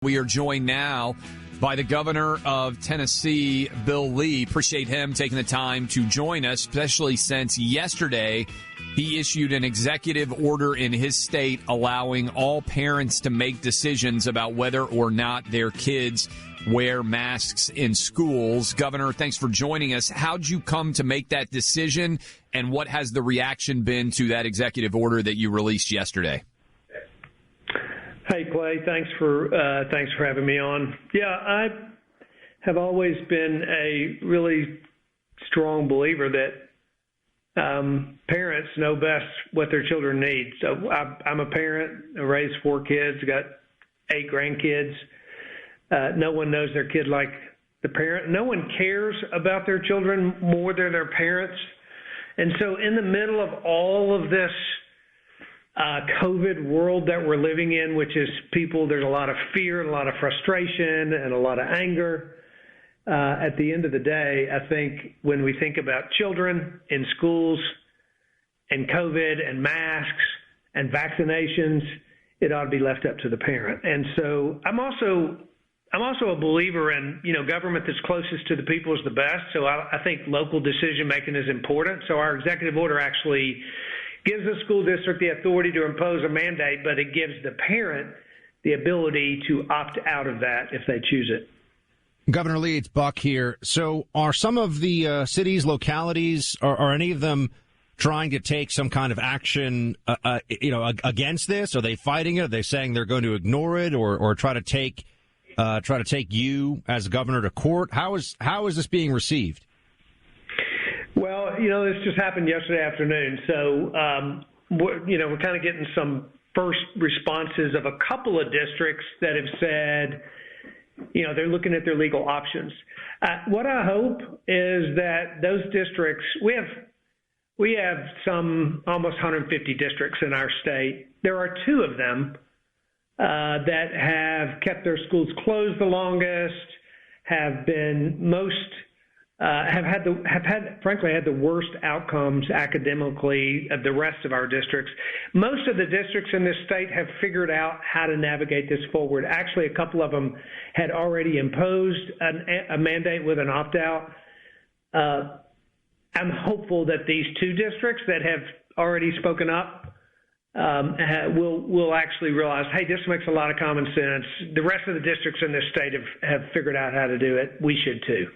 We are joined now by the governor of Tennessee, Bill Lee. Appreciate him taking the time to join us, especially since yesterday he issued an executive order in his state allowing all parents to make decisions about whether or not their kids wear masks in schools. Governor, thanks for joining us. How'd you come to make that decision, and what has the reaction been to that executive order that you released yesterday? Hey, Clay. Thanks for having me on. Yeah, I have always been a really strong believer that parents know best what their children need. So I'm a parent. I raised 4 kids, got 8 grandkids. No one knows their kid like the parent. No one cares about their children more than their parents. And so in the middle of all of this COVID world that we're living in, which is there's a lot of fear and a lot of frustration and a lot of anger. At the end of the day, I think when we think about children in schools and COVID and masks and vaccinations, it ought to be left up to the parent. And so I'm also a believer in, government that's closest to the people is the best. So I think local decision making is important. So our executive order actually gives the school district the authority to impose a mandate, but it gives the parent the ability to opt out of that if they choose it. Governor Lee, it's Buck here. So are some of the cities, localities, are any of them trying to take some kind of action, against this? Are they fighting it? Are they saying they're going to ignore it or try to take you as governor to court? How is this being received? Well, this just happened yesterday afternoon. So, we're kind of getting some first responses of a couple of districts that have said, they're looking at their legal options. What I hope is that those districts, we have some almost 150 districts in our state. There are 2 of them that have kept their schools closed the longest, have been frankly had the worst outcomes academically of the rest of our districts. Most of the districts in this state have figured out how to navigate this forward. Actually, a couple of them had already imposed a mandate with an opt-out. I'm hopeful that these 2 districts that have already spoken up will actually realize, hey, this makes a lot of common sense. The rest of the districts in this state have figured out how to do it. We should too.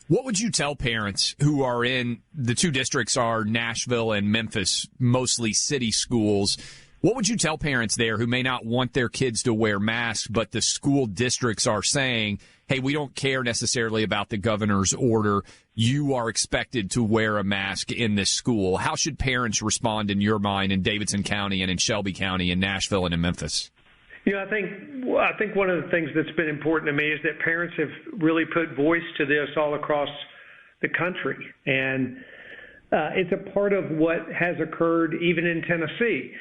What would you tell parents who are in the 2 districts are Nashville and Memphis, mostly city schools? What would you tell parents there who may not want their kids to wear masks, but the school districts are saying, hey, we don't care necessarily about the governor's order. You are expected to wear a mask in this school. How should parents respond in your mind in Davidson County and in Shelby County, in Nashville and in Memphis? I think one of the things that's been important to me is that parents have really put voice to this all across the country. And it's a part of what has occurred even in Tennessee.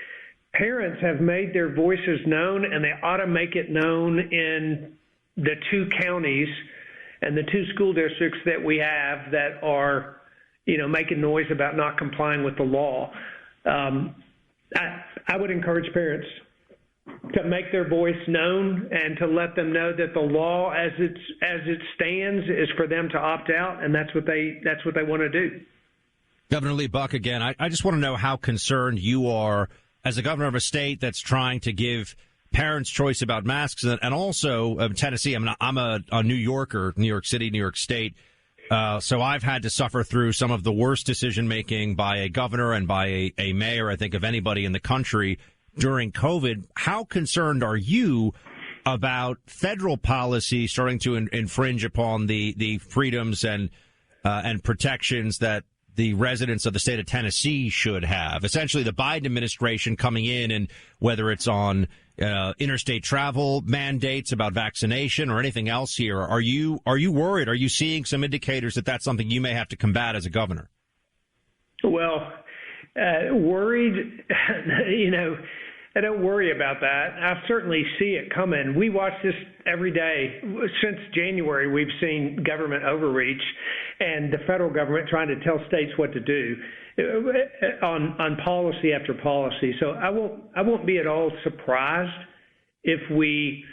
Parents have made their voices known, and they ought to make it known in the 2 counties and the 2 school districts that we have that are, making noise about not complying with the law. I would encourage parents to make their voice known and to let them know that the law as it stands is for them to opt out, and that's what they want to do. Governor Lee, Buck again. I just want to know how concerned you are as a governor of a state that's trying to give parents choice about masks, and also Tennessee. I'm a New Yorker, New York City, New York State. So I've had to suffer through some of the worst decision making by a governor and by a mayor, I think, of anybody in the country during COVID. How concerned are you about federal policy starting to infringe upon the freedoms and protections that the residents of the state of Tennessee should have? Essentially, the Biden administration coming in, and whether it's on interstate travel mandates about vaccination or anything else here, are you worried? Are you seeing some indicators that that's something you may have to combat as a governor? Well, worried, I don't worry about that. I certainly see it coming. We watch this every day. Since January, we've seen government overreach and the federal government trying to tell states what to do on policy after policy. So I won't be at all surprised if we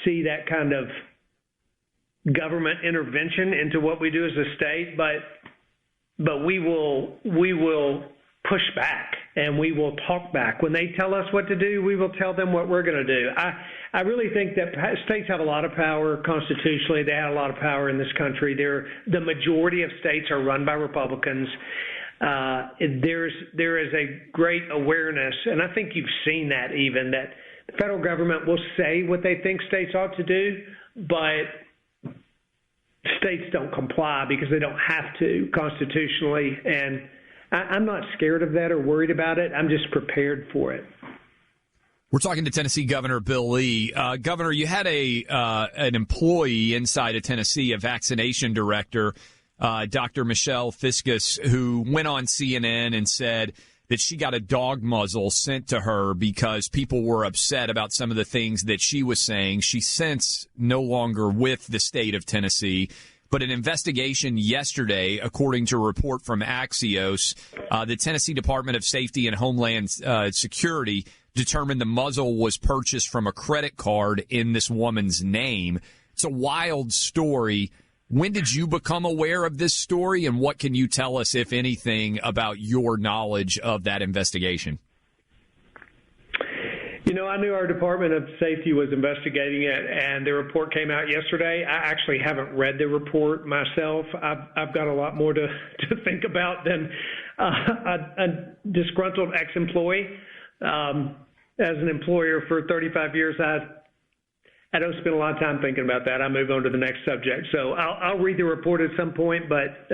see that kind of government intervention into what we do as a state, but we will push back and we will talk back. When they tell us what to do, we will tell them what we're going to do. I really think that states have a lot of power constitutionally. They have a lot of power in this country. The majority of states are run by Republicans. There is a great awareness, and I think you've seen that even, that the federal government will say what they think states ought to do, but states don't comply because they don't have to constitutionally. And I'm not scared of that or worried about it. I'm just prepared for it. We're talking to Tennessee Governor Bill Lee. Governor, you had an employee inside of Tennessee, a vaccination director, Dr. Michelle Fiscus, who went on CNN and said that she got a dog muzzle sent to her because people were upset about some of the things that she was saying. She's since no longer with the state of Tennessee. But an investigation yesterday, according to a report from Axios, the Tennessee Department of Safety and Homeland Security determined the muzzle was purchased from a credit card in this woman's name. It's a wild story. When did you become aware of this story, and what can you tell us, if anything, about your knowledge of that investigation? I knew our Department of Safety was investigating it, and the report came out yesterday. I actually haven't read the report myself. I've got a lot more to think about than a disgruntled ex-employee. As an employer for 35 years, I don't spend a lot of time thinking about that. I move on to the next subject. So I'll read the report at some point, but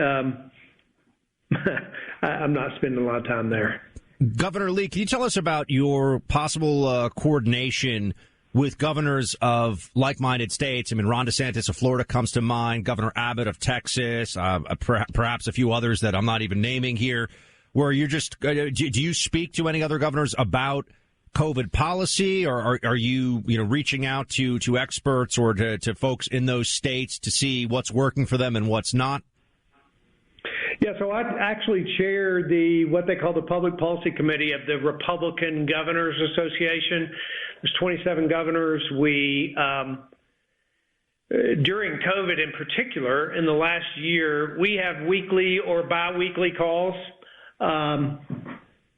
I'm not spending a lot of time there. Governor Lee, can you tell us about your possible coordination with governors of like-minded states? I mean, Ron DeSantis of Florida comes to mind, Governor Abbott of Texas, perhaps a few others that I'm not even naming here, where you're just do you speak to any other governors about COVID policy, or are you reaching out to experts or to folks in those states to see what's working for them and what's not? Yeah, so I actually chair what they call the Public Policy Committee of the Republican Governors Association. There's 27 governors. We, during COVID in particular, in the last year, we have weekly or biweekly calls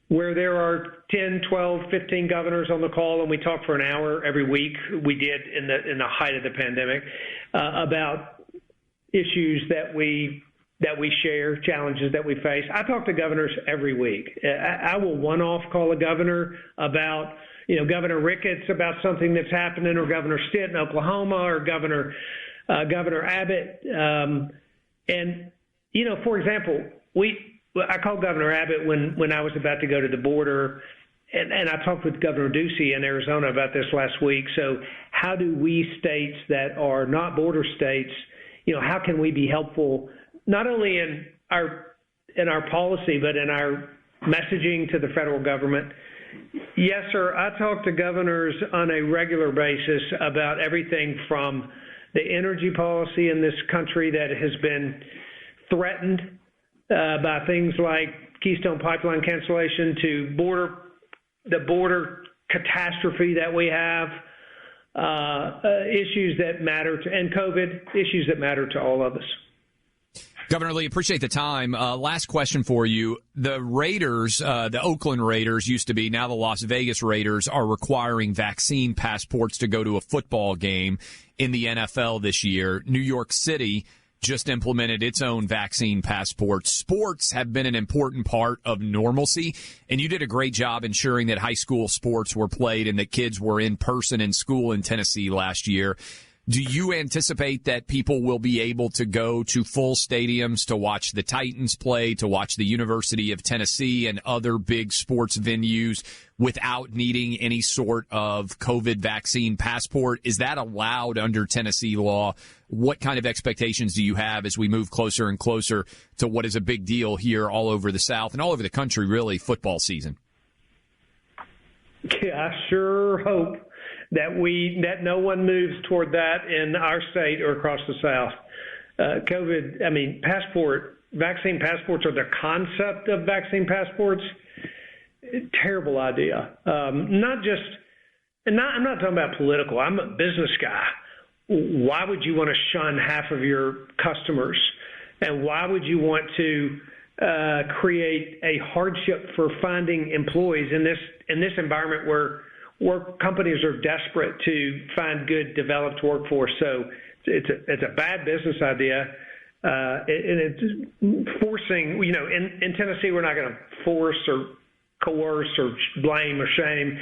where there are 10, 12, 15 governors on the call, and we talk for an hour every week. We did in the height of the pandemic about issues that we share, challenges that we face. I talk to governors every week. I will one-off call a governor about, Governor Ricketts about something that's happening, or Governor Stitt in Oklahoma, or Governor Abbott. And for example, I called Governor Abbott when I was about to go to the border, and I talked with Governor Ducey in Arizona about this last week. So how do we states that are not border states, how can we be helpful not only in our policy, but in our messaging to the federal government? Yes, sir. I talk to governors on a regular basis about everything from the energy policy in this country that has been threatened by things like Keystone Pipeline cancellation, to the border catastrophe that we have, issues that matter and COVID, issues that matter to all of us. Governor Lee, appreciate the time. Last question for you. The Raiders, the Oakland Raiders used to be, now the Las Vegas Raiders, are requiring vaccine passports to go to a football game in the NFL this year. New York City just implemented its own vaccine passport. Sports have been an important part of normalcy, and you did a great job ensuring that high school sports were played and that kids were in person in school in Tennessee last year. Do you anticipate that people will be able to go to full stadiums to watch the Titans play, to watch the University of Tennessee and other big sports venues without needing any sort of COVID vaccine passport? Is that allowed under Tennessee law? What kind of expectations do you have as we move closer and closer to what is a big deal here all over the South and all over the country, really, football season? Yeah, I sure hope that no one moves toward that in our state or across the South. Vaccine passports, or the concept of vaccine passports, terrible idea. Not just And I'm not talking about political. I'm a business guy. Why would you want to shun half of your customers? And why would you want to create a hardship for finding employees in this environment where companies are desperate to find good, developed workforce? So it's a bad business idea, and it's forcing. In Tennessee, we're not going to force or coerce or blame or shame.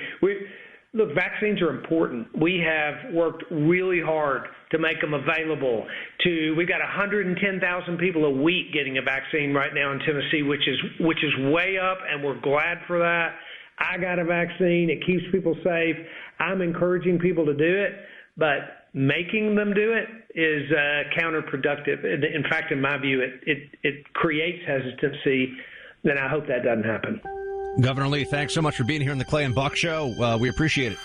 Look, vaccines are important. We have worked really hard to make them available. We've got 110,000 people a week getting a vaccine right now in Tennessee, which is way up, and we're glad for that. I got a vaccine. It keeps people safe. I'm encouraging people to do it, but making them do it is counterproductive. In fact, in my view, it creates hesitancy, and I hope that doesn't happen. Governor Lee, thanks so much for being here on the Clay and Buck Show. We appreciate it.